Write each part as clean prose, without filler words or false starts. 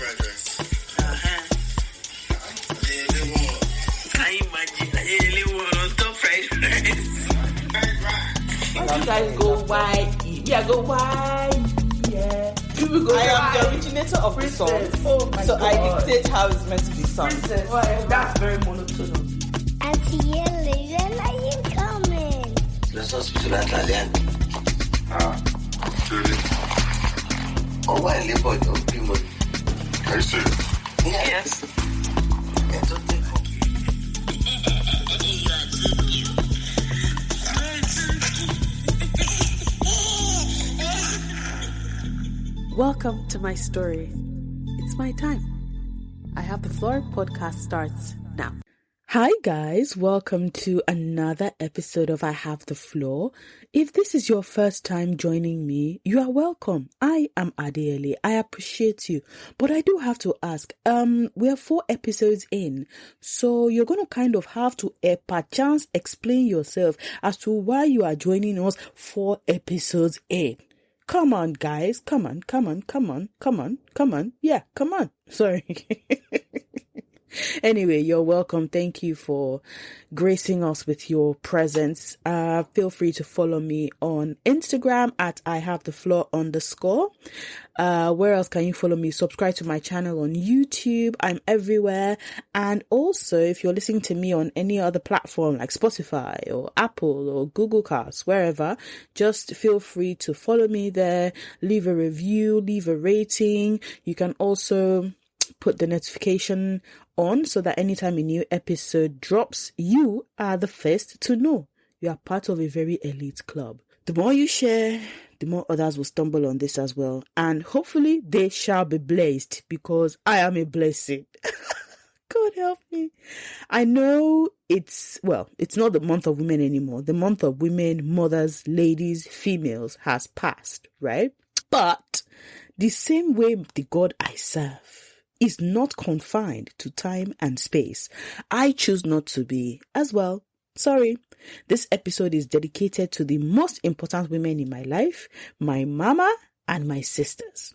fried rice. Can you imagine? Adeyele won on top fried rice. You guys go wide. Yeah, go wide. Yeah. I am the originator of the song. Oh my God. I dictate how it's meant to be sung. Princess. That's very monotonous. Adeyele, when are you coming? Let's hospital at Lalian. Really? Oh, why labor don't be money? Are you serious? Yes. I don't think Welcome to my story. It's my time. I Have the Floor podcast starts now. Hi guys, welcome to another episode of I Have the Floor. If this is your first time joining me, you are welcome. I am Adeyele. I appreciate you. But I do have to ask, we are 4 episodes in, so you're going to kind of have to perchance explain yourself as to why you are joining us 4 episodes in. Come on, guys. Come on. Yeah, come on. Sorry. Anyway, you're welcome. Thank you for gracing us with your presence. Feel free to follow me on Instagram at IHaveTheFloor_. Where else can you follow me? Subscribe to my channel on YouTube. I'm everywhere. And also, if you're listening to me on any other platform like Spotify or Apple or Google Cast, wherever, just feel free to follow me there. Leave a review, leave a rating. You can also put the notification on so that anytime a new episode drops, you are the first to know. You are part of a very elite club. The more you share, the more others will stumble on this as well. And hopefully they shall be blessed because I am a blessing. God help me. I know it's not the month of women anymore. The month of women, mothers, ladies, females has passed, right? But the same way the God I serve is not confined to time and space, I choose not to be as well. Sorry. This episode is dedicated to the most important women in my life, my mama and my sisters.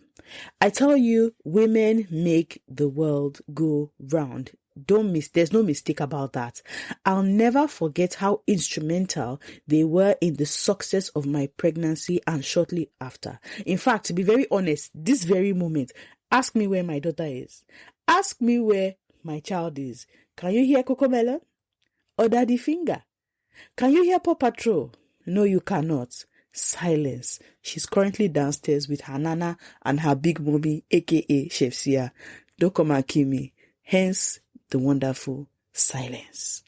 I tell you, women make the world go round. There's no mistake about that. I'll never forget how instrumental they were in the success of my pregnancy and shortly after. In fact, to be very honest, this very moment, ask me where my daughter is. Ask me where my child is. Can you hear Cocomelon? Or Daddy Finger? Can you hear Paw Patrol? No, you cannot. Silence. She's currently downstairs with her nana and her big mommy, aka Chef Sia. Don't come and kill me. Hence, the wonderful silence.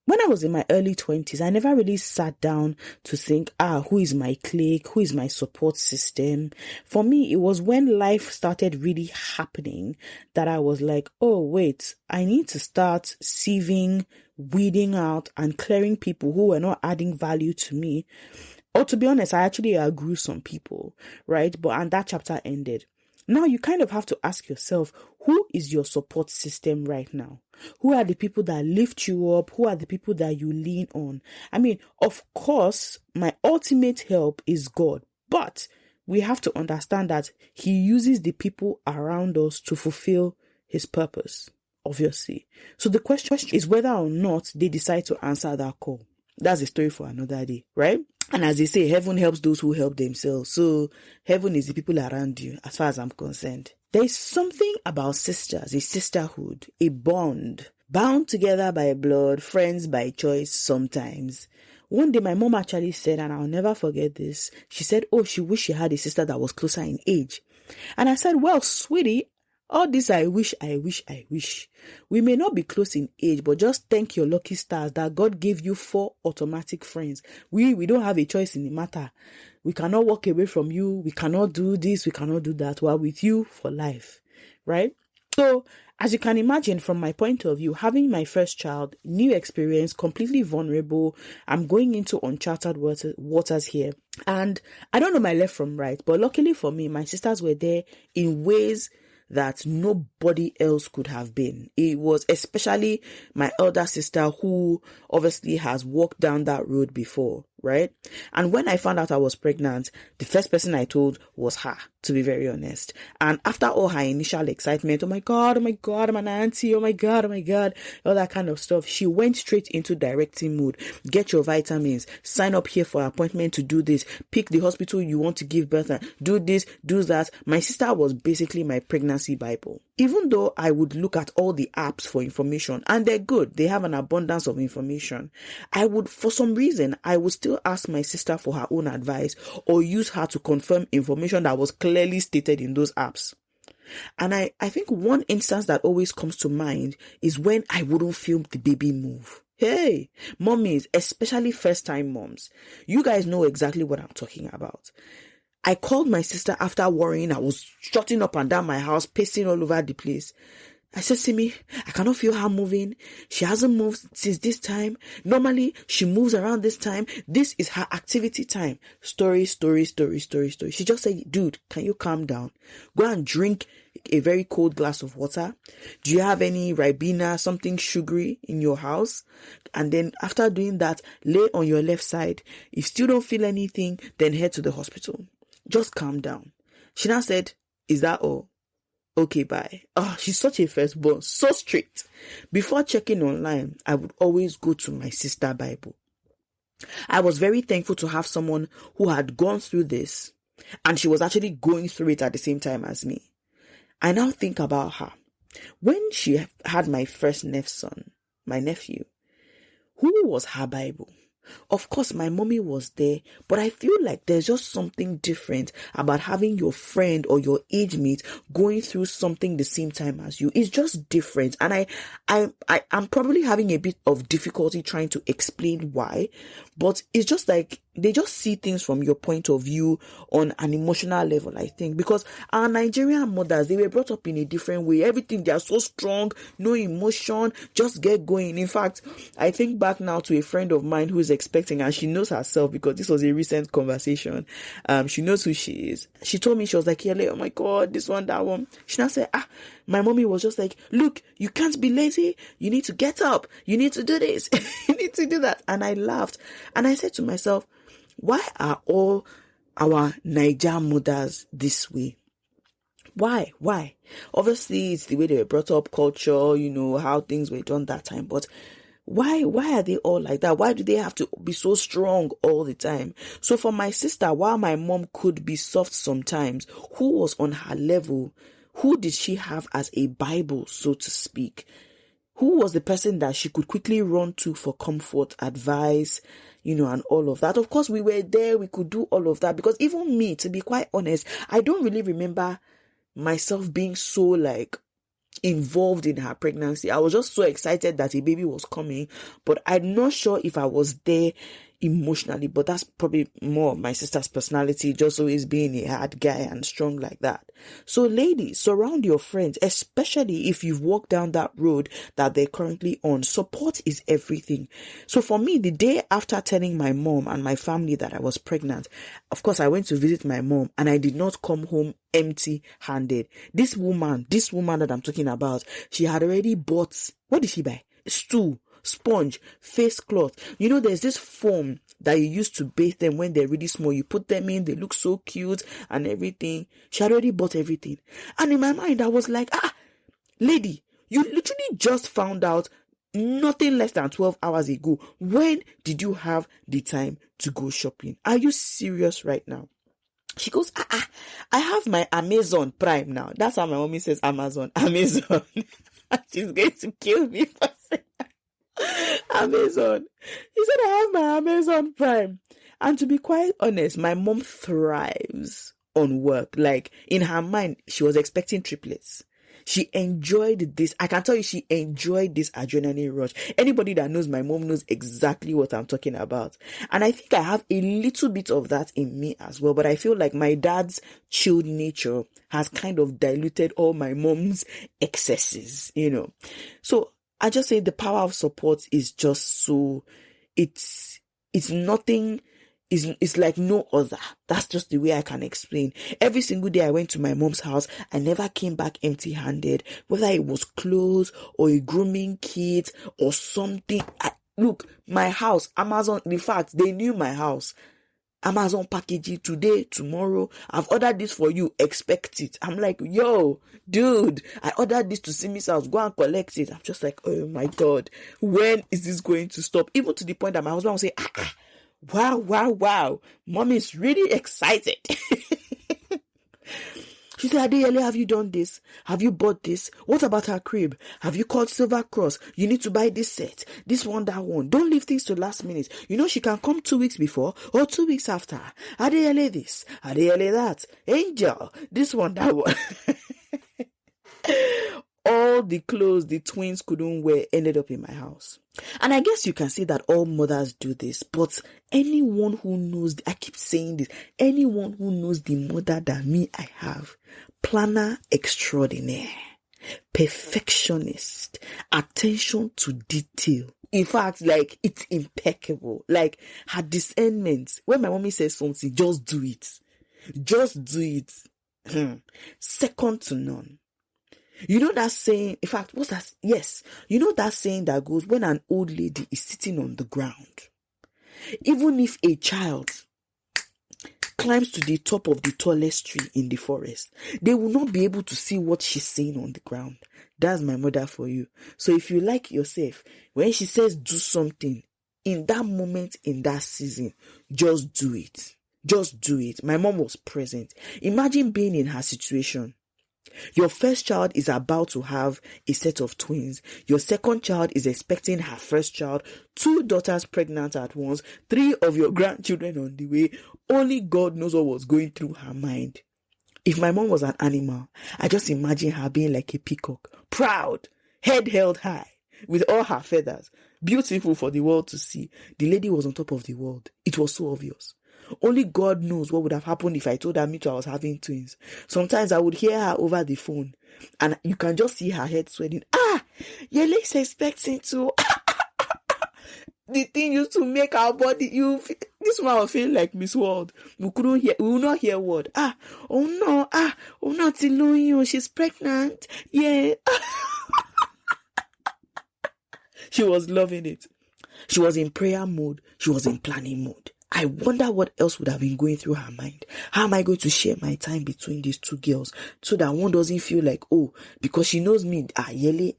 When I was in my early 20s, I never really sat down to think, who is my clique? Who is my support system? For me, it was when life started really happening that I was like, oh, wait, I need to start sieving, weeding out and clearing people who were not adding value to me. Or to be honest, I actually outgrew some people, right? And that chapter ended. Now you kind of have to ask yourself, who is your support system right now? Who are the people that lift you up? Who are the people that you lean on? I mean, of course, my ultimate help is God, but we have to understand that He uses the people around us to fulfill His purpose, obviously. So the question is whether or not they decide to answer that call. That's a story for another day, right? And as they say, heaven helps those who help themselves. So heaven is the people around you, as far as I'm concerned. There is something about sisters, a sisterhood, a bond, bound together by blood, friends by choice sometimes. One day my mom actually said, and I'll never forget this, she said, she wished she had a sister that was closer in age. And I said, well, sweetie, all this I wish. We may not be close in age, but just thank your lucky stars that God gave you 4 automatic friends. We don't have a choice in the matter. We cannot walk away from you. We cannot do this. We cannot do that. We're with you for life, right? So, as you can imagine, from my point of view, having my first child, new experience, completely vulnerable. I'm going into uncharted waters here. And I don't know my left from right, but luckily for me, my sisters were there in ways that nobody else could have been. It was especially my elder sister who obviously has walked down that road before, right? And when I found out I was pregnant, the first person I told was her, to be very honest. And after all her initial excitement, oh my God, I'm an auntie, oh my God, all that kind of stuff, she went straight into directing mode. Get your vitamins, sign up here for an appointment to do this, pick the hospital you want to give birth at, do this, do that. My sister was basically my pregnancy Bible. Even though I would look at all the apps for information, and they're good, they have an abundance of information, for some reason, I would still ask my sister for her own advice or use her to confirm information that was clearly stated in those apps. And I think one instance that always comes to mind is when I wouldn't feel the baby move. Hey, mommies, especially first-time moms, you guys know exactly what I'm talking about. I called my sister after worrying. I was strutting up and down my house, pacing all over the place. I said, Simi, I cannot feel her moving. She hasn't moved since this time. Normally, she moves around this time. This is her activity time. Story. She just said, dude, can you calm down? Go and drink a very cold glass of water. Do you have any Ribena, something sugary in your house? And then after doing that, lay on your left side. If you still don't feel anything, then head to the hospital. Just calm down. She now said, is that all? Okay, bye. Oh, she's such a firstborn, so strict. Before checking online, I would always go to my sister Bible. I was very thankful to have someone who had gone through this, and she was actually going through it at the same time as me. I now think about her. When she had my first my nephew, who was her Bible? Of course, my mommy was there, but I feel like there's just something different about having your friend or your age mate going through something the same time as you. It's just different. And I'm probably having a bit of difficulty trying to explain why, but it's just like they just see things from your point of view on an emotional level, I think, because our Nigerian mothers, they were brought up in a different way. Everything, they are so strong, no emotion, just get going. In fact, I think back now to a friend of mine who is expecting, and she knows herself because this was a recent conversation. She knows who she is. She told me, she was like, yeah, oh my God, this one, that one. She now said, my mommy was just like, look, you can't be lazy. You need to get up. You need to do this. You need to do that. And I laughed. And I said to myself, why are all our Niger mothers this way? Why? Obviously, it's the way they were brought up, culture, how things were done that time. But why are they all like that? Why do they have to be so strong all the time? So for my sister, while my mom could be soft sometimes, who was on her level? Who did she have as a Bible, so to speak? Who was the person that she could quickly run to for comfort, advice, and all of that? Of course, we were there. We could do all of that, because even me, to be quite honest, I don't really remember myself being so involved in her pregnancy. I was just so excited that a baby was coming, but I'm not sure if I was there emotionally. But that's probably more of my sister's personality, just always being a hard guy and strong like that. So ladies, surround your friends, especially if you've walked down that road that they're currently on. Support is everything. So for me, the day after telling my mom and my family that I was pregnant, of course, I went to visit my mom, and I did not come home empty-handed. This woman that I'm talking about, she had already bought, what did she buy? Stool, sponge, face cloth. There's this foam that you use to bathe them when they're really small. You put them in, they look so cute and everything. She had already bought everything. And in my mind, I was like, lady, you literally just found out nothing less than 12 hours ago. When did you have the time to go shopping? Are you serious right now? She goes, I have my Amazon Prime now. That's how my mommy says Amazon. She's going to kill me for saying Amazon. He said, I have my Amazon Prime. And to be quite honest, my mom thrives on work. In her mind, she was expecting triplets. She enjoyed this. I can tell you, she enjoyed this adrenaline rush. Anybody that knows my mom knows exactly what I'm talking about. And I think I have a little bit of that in me as well. But I feel like my dad's chilled nature has kind of diluted all my mom's excesses, So I just say the power of support is just so, it's nothing. It's like no other. That's just the way I can explain. Every single day I went to my mom's house, I never came back empty-handed. Whether it was clothes or a grooming kit or something, Look, my house, Amazon, in fact, they knew my house. Amazon packaging today, tomorrow. I've ordered this for you. Expect it. I'm like, yo, dude, I ordered this to Simi's house. Go and collect it. I'm just like, oh my God, when is this going to stop? Even to the point that my husband will say, wow. Mom is really excited. She said, Adeyele, have you done this? Have you bought this? What about her crib? Have you called Silver Cross? You need to buy this set. This one, that one. Don't leave things to last minute. You know, she can come 2 weeks before or 2 weeks after. Adeyele this. Adeyele that. Angel. This one, that one. All the clothes the twins couldn't wear ended up in my house. And I guess you can say that all mothers do this, but anyone who knows, I keep saying this, anyone who knows the mother that me I have, planner extraordinaire, perfectionist, attention to detail. In fact, like, it's impeccable. Like, her discernment, when my mommy says something, just do it. Just do it. Second to none. You know that saying, in fact, what's that? Yes. You know that saying that goes, when an old lady is sitting on the ground, even if a child climbs to the top of the tallest tree in the forest, they will not be able to see what she's saying on the ground. That's my mother for you. So if you like yourself, when she says do something, in that moment, in that season, just do it. Just do it. My mom was present. Imagine being in her situation. Your first child is about to have a set of twins. Your second child is expecting her first child. 2 daughters pregnant at once. 3 of your grandchildren on the way. Only God knows what was going through her mind. If my mom was an animal, I just imagine her being like a peacock. Proud, head held high, with all her feathers. Beautiful for the world to see. The lady was on top of the world. It was so obvious. Only God knows what would have happened if I told her me too I was having twins. Sometimes I would hear her over the phone and you can just see her head sweating. Yele is expecting to. The thing used to make our body. This one was feeling like Miss World. We will not hear word. Oh no, Tiloyo, she's pregnant. Yeah. She was loving it. She was in prayer mode. She was in planning mode. I wonder what else would have been going through her mind. How am I going to share my time between these 2 girls so that one doesn't feel like, oh, because she knows me, Yele,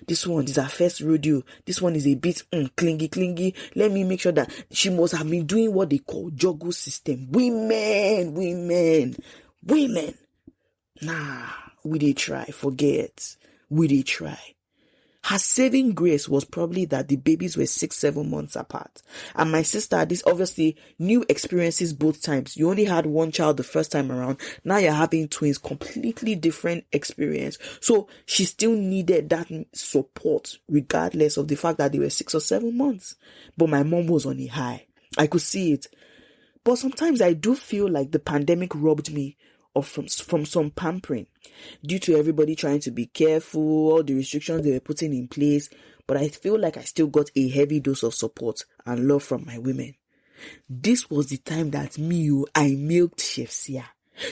this one is her first rodeo. This one is a bit clingy. Let me make sure that she must have been doing what they call juggle system. Women. Nah, we did try. Forget. We did try. Her saving grace was probably that the babies were 6-7 months apart. And my sister had this obviously new experiences both times. You only had one child the first time around. Now you're having twins, completely different experience. So she still needed that support regardless of the fact that they were 6 or 7 months. But my mom was on a high. I could see it. But sometimes I do feel like the pandemic robbed me of from some pampering due to everybody trying to be careful, all the restrictions they were putting in place. But I feel like I still got a heavy dose of support and love from my women. This was the time that I milked Chef Sia.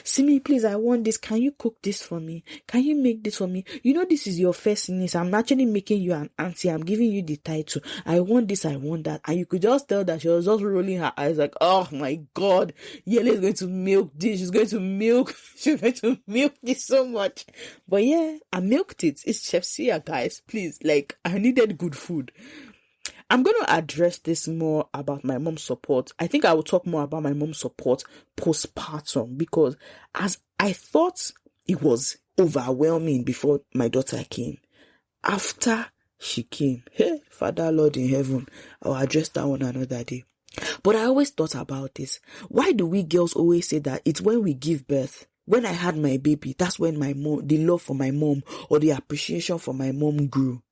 Simi, please, I want this. Can you cook this for me? Can you make this for me? You know, this is your first niece. I'm actually making you an auntie. I'm giving you the title. I want this, I want that. And you could just tell that she was just rolling her eyes like, oh my God, Yele is going to milk this. She's going to milk this so much. But yeah, I milked it. It's Chef Sia, guys. Please, like, I needed good food. I'm going to address this more about my mom's support. I think I will talk more about my mom's support postpartum because as I thought it was overwhelming before my daughter came, after she came, hey, Father Lord in heaven, I'll address that one another day. But I always thought about this. Why do we girls always say that it's when we give birth? When I had my baby, that's when the love for my mom or the appreciation for my mom grew.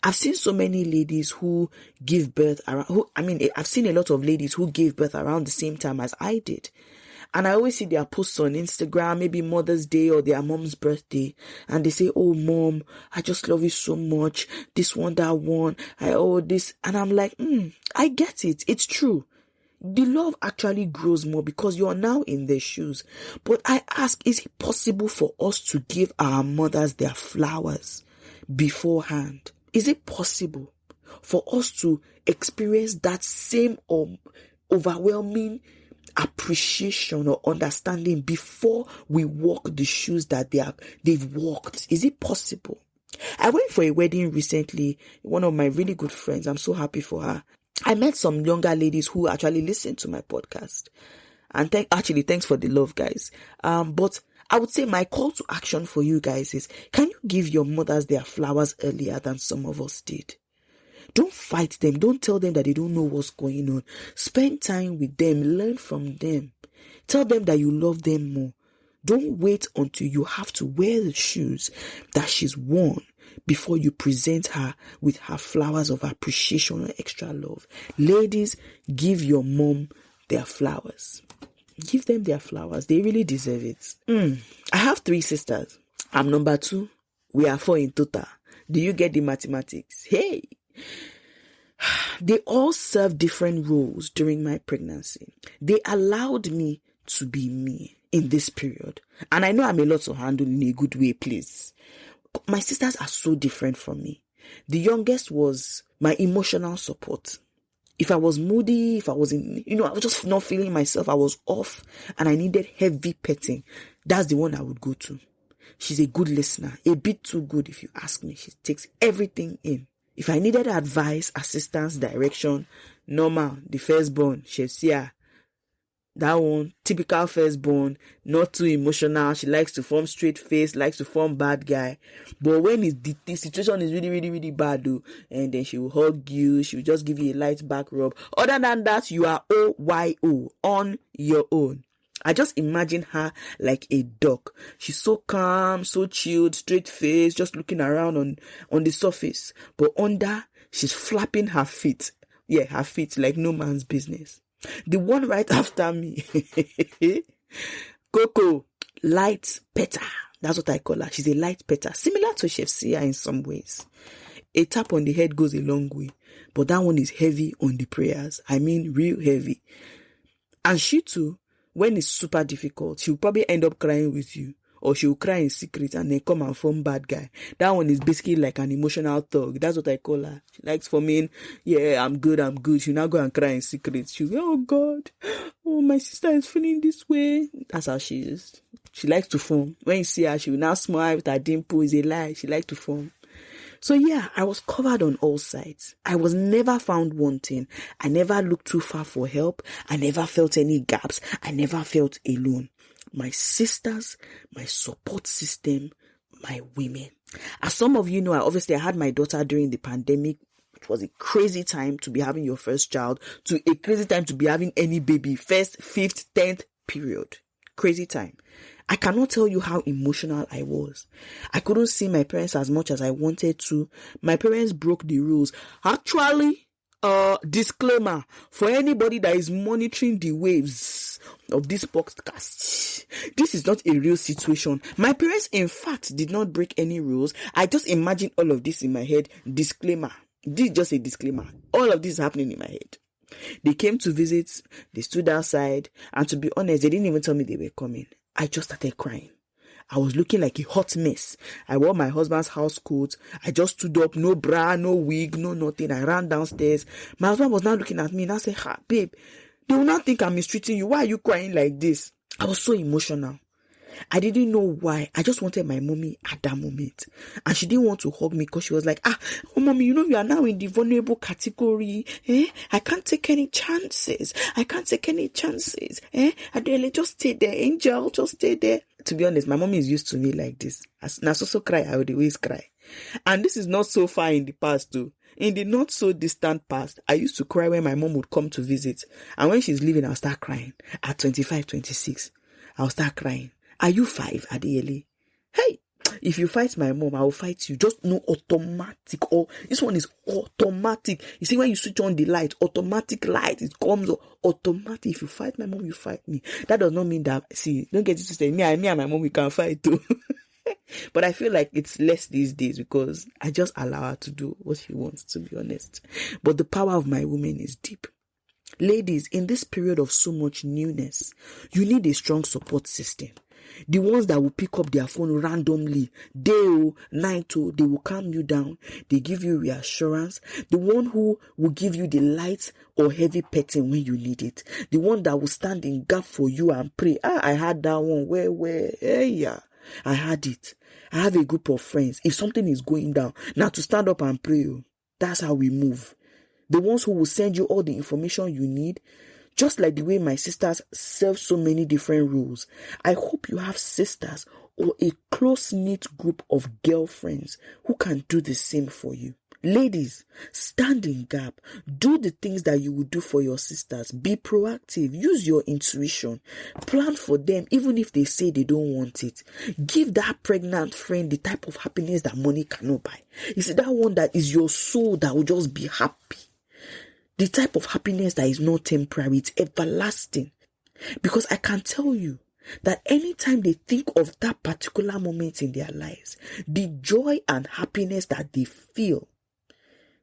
I've seen so many ladies who give birth I've seen a lot of ladies who gave birth around the same time as I did. And I always see their posts on Instagram, maybe Mother's Day or their mom's birthday. And they say, oh, mom, I just love you so much. This one, that one. This. And I'm like, I get it. It's true. The love actually grows more because you're now in their shoes. But I ask, is it possible for us to give our mothers their flowers beforehand? Is it possible? for us to experience that same overwhelming appreciation or understanding before we walk the shoes that they've walked? Is it possible? I went for a wedding recently, one of my really good friends. I'm so happy for her. I met some younger ladies who actually listened to my podcast. And thanks for the love, guys. But I would say my call to action for you guys is, can you give your mothers their flowers earlier than some of us did? Don't fight them. Don't tell them that they don't know what's going on. Spend time with them. Learn from them. Tell them that you love them more. Don't wait until you have to wear the shoes that she's worn before you present her with her flowers of appreciation or extra love. Ladies, give your mom their flowers. Give them their flowers. They really deserve it. I have 3 sisters. I'm number 2. We are 4 in total. Do you get the mathematics? Hey! They all serve different roles during my pregnancy. They allowed me to be me in this period. And I know I'm a lot to handle in a good way, please. My sisters are so different from me. The youngest was my emotional support. If I was moody, if I was I was just not feeling myself, I was off and I needed heavy petting, that's the one I would go to. She's a good listener, a bit too good if you ask me. She takes everything in. If I needed advice, assistance, direction, normal, the firstborn, Shefsia, that one, typical firstborn, not too emotional. She likes to form straight face, likes to form bad guy. But when the situation is really, really, really bad, though, and then she will hug you, she will just give you a light back rub. Other than that, you are OYO, on your own. I just imagine her like a duck. She's so calm, so chilled, straight face, just looking around on the surface. But under, she's flapping her feet. Yeah, her feet like no man's business. The one right after me, Coco, light petter. That's what I call her. She's a light petter, similar to Chef Sia in some ways. A tap on the head goes a long way, but that one is heavy on the prayers. I mean, real heavy. And she too, when it's super difficult, she'll probably end up crying with you, or she'll cry in secret and then come and form bad guy. That one is basically like an emotional thug. That's what I call her. She likes forming, yeah, I'm good. She'll now go and cry in secret. She'll go, oh God, oh, my sister is feeling this way. That's how she is. She likes to form. When you see her, she will now smile with her dimple. It's a lie. She likes to form. So yeah, I was covered on all sides. I was never found wanting. I never looked too far for help. I never felt any gaps. I never felt alone. My sisters, my support system, my women. As some of you know, I had my daughter during the pandemic. It was a crazy time to be having your first child, to a crazy time to be having any baby, 1st, 5th, 10th period. Crazy time. I cannot tell you how emotional I was. I couldn't see my parents as much as I wanted to. My parents broke the rules. Actually, disclaimer for anybody that is monitoring the waves of this podcast, this is not a real situation. My parents, in fact, did not break any rules. I just imagine all of this in my head. Disclaimer. This is just a disclaimer. All of this is happening in my head. They came to visit. They stood outside. And to be honest, they didn't even tell me they were coming. I just started crying. I was looking like a hot mess. I wore my husband's house coat. I just stood up, no bra, no wig, no nothing. I ran downstairs. My husband was now looking at me and I said, babe, they will not think I'm mistreating you. Why are you crying like this? I was so emotional. I didn't know why. I just wanted my mommy at that moment. And she didn't want to hug me because she was like, oh mommy, you know you are now in the vulnerable category. I can't take any chances. Adeyele, just stay there. Angel, just stay there. To be honest, my mommy is used to me like this. As I also cry, I would always cry. And this is not so far in the past too. In the not so distant past, I used to cry when my mom would come to visit. And when she's leaving, I'll start crying. At 25, 26, I'll start crying. Are you 5, Adeyele? Hey, if you fight my mom, I will fight you. Just no automatic. Or this one is automatic. You see, when you switch on the light, automatic light, it comes automatic. If you fight my mom, you fight me. That does not mean that, see, don't get it to say, me and my mom, we can fight too. But I feel like it's less these days because I just allow her to do what she wants, to be honest. But the power of my women is deep. Ladies, in this period of so much newness, you need a strong support system. The ones that will pick up their phone randomly, day or night, they will calm you down. They give you reassurance. The one who will give you the light or heavy petting when you need it. The one that will stand in gap for you and pray. I had that one. Hey, yeah. I had it. I have a group of friends. If something is going down, now to stand up and pray. That's how we move. The ones who will send you all the information you need. Just like the way my sisters serve so many different roles. I hope you have sisters or a close-knit group of girlfriends who can do the same for you. Ladies, stand in gap. Do the things that you would do for your sisters. Be proactive. Use your intuition. Plan for them even if they say they don't want it. Give that pregnant friend the type of happiness that money cannot buy. You see, that one that is your soul that will just be happy. The type of happiness that is not temporary, it's everlasting. Because I can tell you that anytime they think of that particular moment in their lives, the joy and happiness that they feel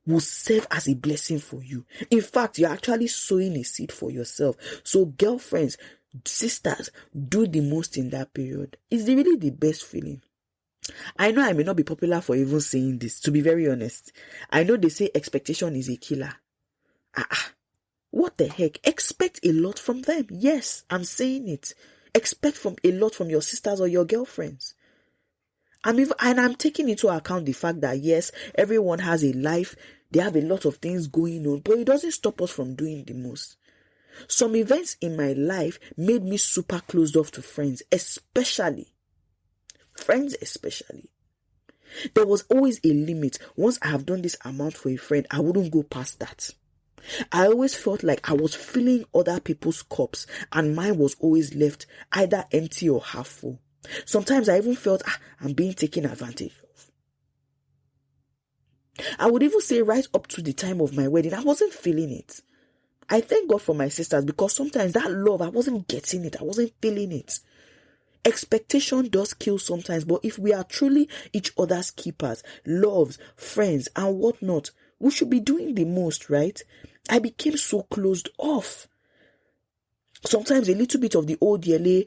will serve as a blessing for you. In fact, you're actually sowing a seed for yourself. So girlfriends, sisters, do the most in that period. It's really the best feeling. I know I may not be popular for even saying this, to be very honest. I know they say expectation is a killer. What the heck? Expect a lot from them. Yes, I'm saying it. Expect a lot from your sisters or your girlfriends. I'm taking into account the fact that yes, everyone has a life. They have a lot of things going on, but it doesn't stop us from doing the most. Some events in my life made me super closed off to friends, especially. There was always a limit. Once I have done this amount for a friend, I wouldn't go past that. I always felt like I was filling other people's cups and mine was always left either empty or half full. Sometimes I even felt I'm being taken advantage of. I would even say right up to the time of my wedding, I wasn't feeling it. I thank God for my sisters because sometimes that love, I wasn't getting it. I wasn't feeling it. Expectation does kill sometimes, but if we are truly each other's keepers, loves, friends, and whatnot, we should be doing the most, right? I became so closed off. Sometimes a little bit of the old Adeyele,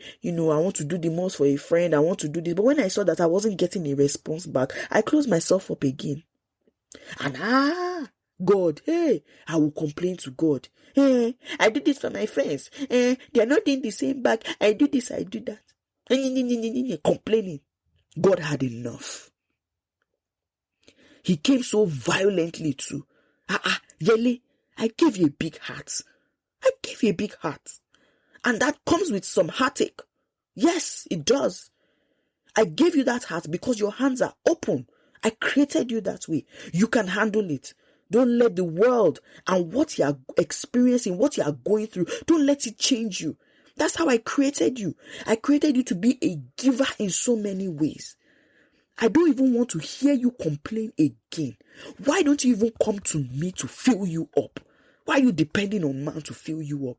I want to do the most for a friend, I want to do this. But when I saw that I wasn't getting a response back, I closed myself up again. And God, I will complain to God. I do this for my friends. They are not doing the same back. I do this, I do that. Complaining. God had enough. He came so violently too. Yele, I gave you a big heart. And that comes with some heartache. Yes, it does. I gave you that heart because your hands are open. I created you that way. You can handle it. Don't let the world and what you are experiencing, what you are going through, don't let it change you. That's how I created you. I created you to be a giver in so many ways. I don't even want to hear you complain again. Why don't you even come to me to fill you up? Why are you depending on man to fill you up?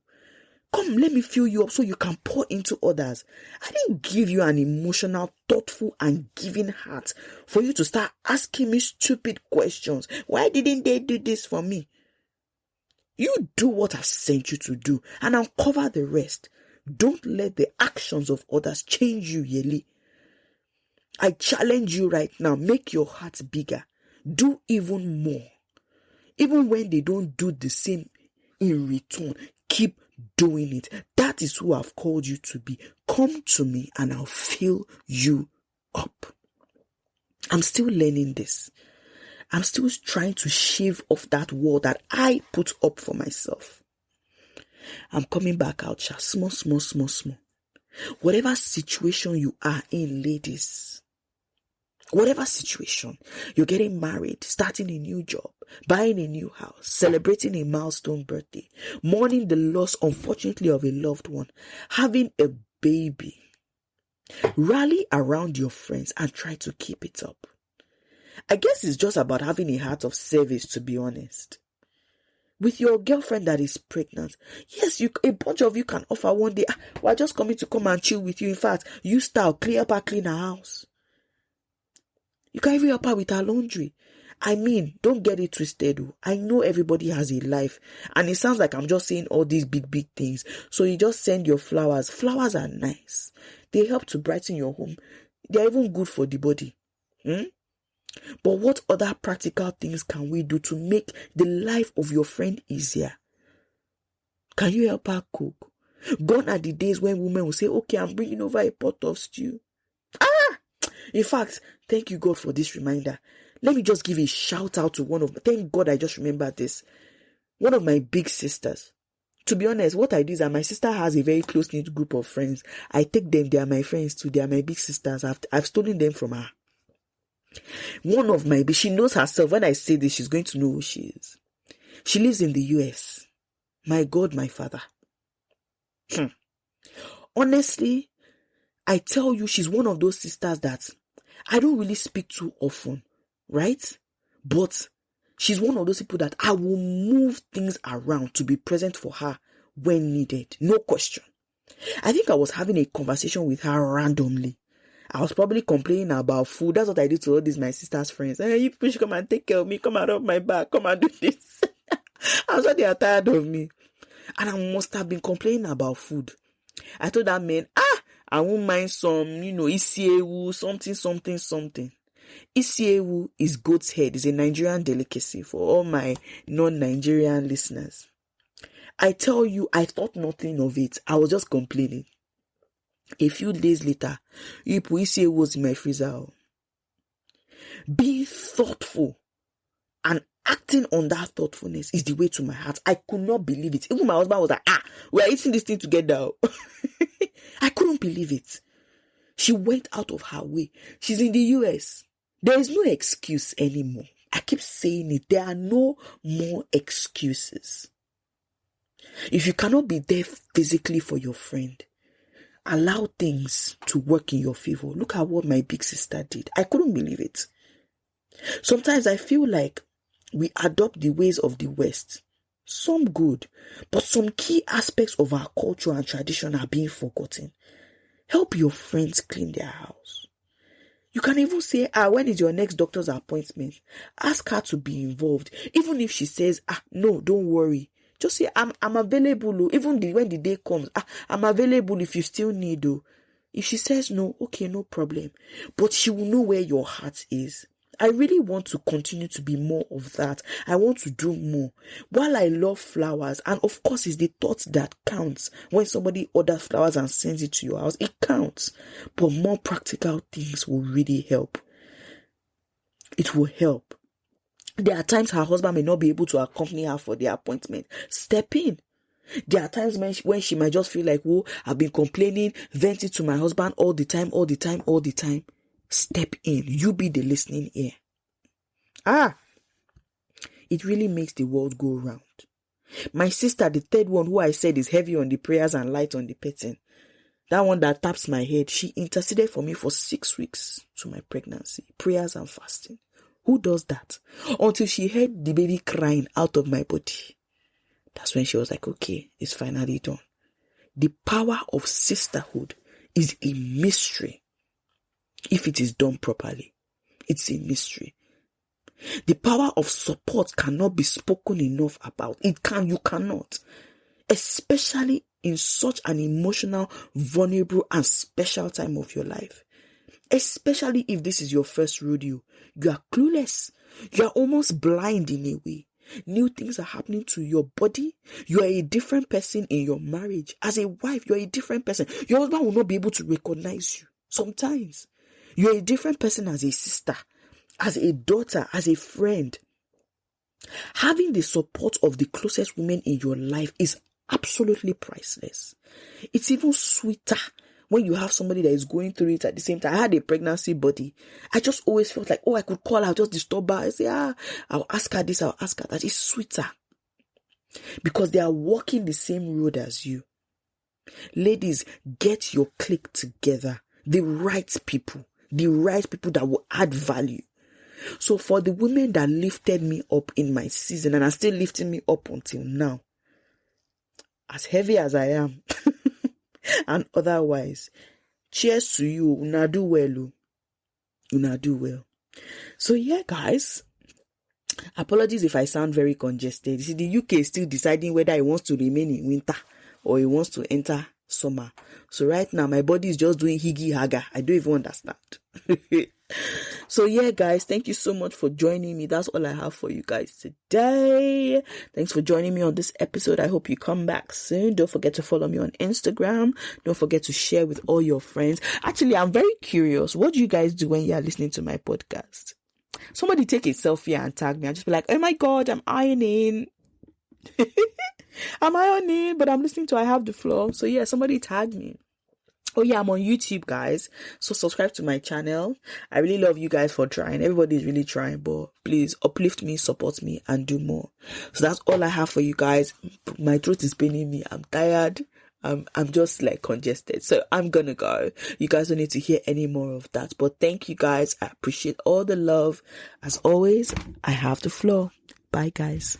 Come, let me fill you up so you can pour into others. I didn't give you an emotional, thoughtful, and giving heart for you to start asking me stupid questions. Why didn't they do this for me? You do what I've sent you to do, and I'll cover the rest. Don't let the actions of others change you, Yele. I challenge you right now, make your heart bigger. Do even more. Even when they don't do the same in return, keep doing it. That is who I've called you to be. Come to me and I'll fill you up. I'm still learning this. I'm still trying to shave off that wall that I put up for myself. I'm coming back out, small. Whatever situation you are in, ladies, whatever situation, you're getting married, starting a new job, buying a new house, celebrating a milestone birthday, mourning the loss, unfortunately, of a loved one, having a baby, rally around your friends and try to keep it up. I guess it's just about having a heart of service, to be honest. With your girlfriend that is pregnant, yes, a bunch of you can offer one day, we're just coming to come and chill with you. In fact, you style, clean her house. You can even help her with her laundry. I mean, don't get it twisted. I know everybody has a life, and it sounds like I'm just saying all these big things. So you just send your flowers. Flowers are nice. They help to brighten your home. They're even good for the body. But what other practical things can we do to make the life of your friend easier? Can you help her cook? Gone are the days when women will say, okay, I'm bringing over a pot of stew. In fact, thank you, God, for this reminder. Let me just give a shout out to thank God I just remembered this. One of my big sisters. To be honest, what I do is that my sister has a very close-knit group of friends. I take them, they are my friends too. They are my big sisters. I've stolen them from her. She knows herself. When I say this, she's going to know who she is. She lives in the US. My God, my Father. Honestly, I tell you, she's one of those sisters that I don't really speak to often, right? But she's one of those people that I will move things around to be present for her when needed. No question. I think I was having a conversation with her randomly. I was probably complaining about food. That's what I do to all these my sister's friends. Hey, you people should come and take care of me. Come and rub my back. Come and do this. I'm sure they are tired of me. And I must have been complaining about food. I told that man, I won't mind some, isiewu, something. Isiewu is goat's head. It's a Nigerian delicacy for all my non-Nigerian listeners. I tell you, I thought nothing of it. I was just complaining. A few days later, isiewu was in my freezer. Being thoughtful and acting on that thoughtfulness is the way to my heart. I could not believe it. Even my husband was like, we are eating this thing together. I couldn't believe it. She went out of her way. She's in the US. There is no excuse anymore. I keep saying it. There are no more excuses. If you cannot be there physically for your friend, allow things to work in your favor. Look at what my big sister did. I couldn't believe it. Sometimes I feel like we adopt the ways of the West. Some good, but some key aspects of our culture and tradition are being forgotten. Help your friends clean their house. You can even say, when is your next doctor's appointment? Ask her to be involved. Even if she says, no, don't worry. Just say, I'm available. Even when the day comes, I'm available if you still need. If she says no, okay, no problem. But she will know where your heart is. I really want to continue to be more of that. I want to do more. While I love flowers, and of course it's the thought that counts. When somebody orders flowers and sends it to your house, it counts. But more practical things will really help. It will help. There are times her husband may not be able to accompany her for the appointment. Step in. There are times when she might just feel like, I've been complaining, venting to my husband all the time. Step in. You be the listening ear. It really makes the world go round. My sister, the third one who I said is heavy on the prayers and light on the petting, that one that taps my head, she interceded for me for 6 weeks to my pregnancy. Prayers and fasting. Who does that? Until she heard the baby crying out of my body. That's when she was like, okay, it's finally done. The power of sisterhood is a mystery. If it is done properly, it's a mystery. The power of support cannot be spoken enough about. You cannot. Especially in such an emotional, vulnerable, and special time of your life. Especially if this is your first rodeo. You are clueless. You are almost blind in a way. New things are happening to your body. You are a different person in your marriage. As a wife, you are a different person. Your husband will not be able to recognize you. Sometimes. You are a different person as a sister, as a daughter, as a friend. Having the support of the closest women in your life is absolutely priceless. It's even sweeter when you have somebody that is going through it at the same time. I had a pregnancy buddy. I just always felt like, I could call her, just disturb her. I say, I'll ask her this, I'll ask her that. It's sweeter because they are walking the same road as you. Ladies, get your clique together. The right people that will add value. So for the women that lifted me up in my season and are still lifting me up until now, as heavy as I am, and otherwise, cheers to you. Una do well. So yeah, guys, Apologies if I sound very congested. You see, the UK is still deciding whether it wants to remain in winter or it wants to enter summer. So right now, my body is just doing higgy haga. I don't even understand. So yeah, guys, thank you so much for joining me. That's all I have for you guys today. Thanks for joining me on this episode. I hope you come back soon. Don't forget to follow me on Instagram. Don't forget to share with all your friends. Actually, I'm very curious. What do you guys do when you're listening to my podcast? Somebody take a selfie and tag me. I'll just be like, oh my God, I'm ironing. I'm ironing, but I'm listening to I Have the Floor. So yeah, somebody tag me. Oh yeah, I'm on YouTube, guys. So subscribe to my channel. I really love you guys for trying. Everybody's really trying, but please uplift me, support me, and do more. So that's all I have for you guys. My throat is paining me. I'm tired. I'm just like congested. So I'm gonna go. You guys don't need to hear any more of that. But thank you guys. I appreciate all the love. As always, I have the floor. Bye, guys.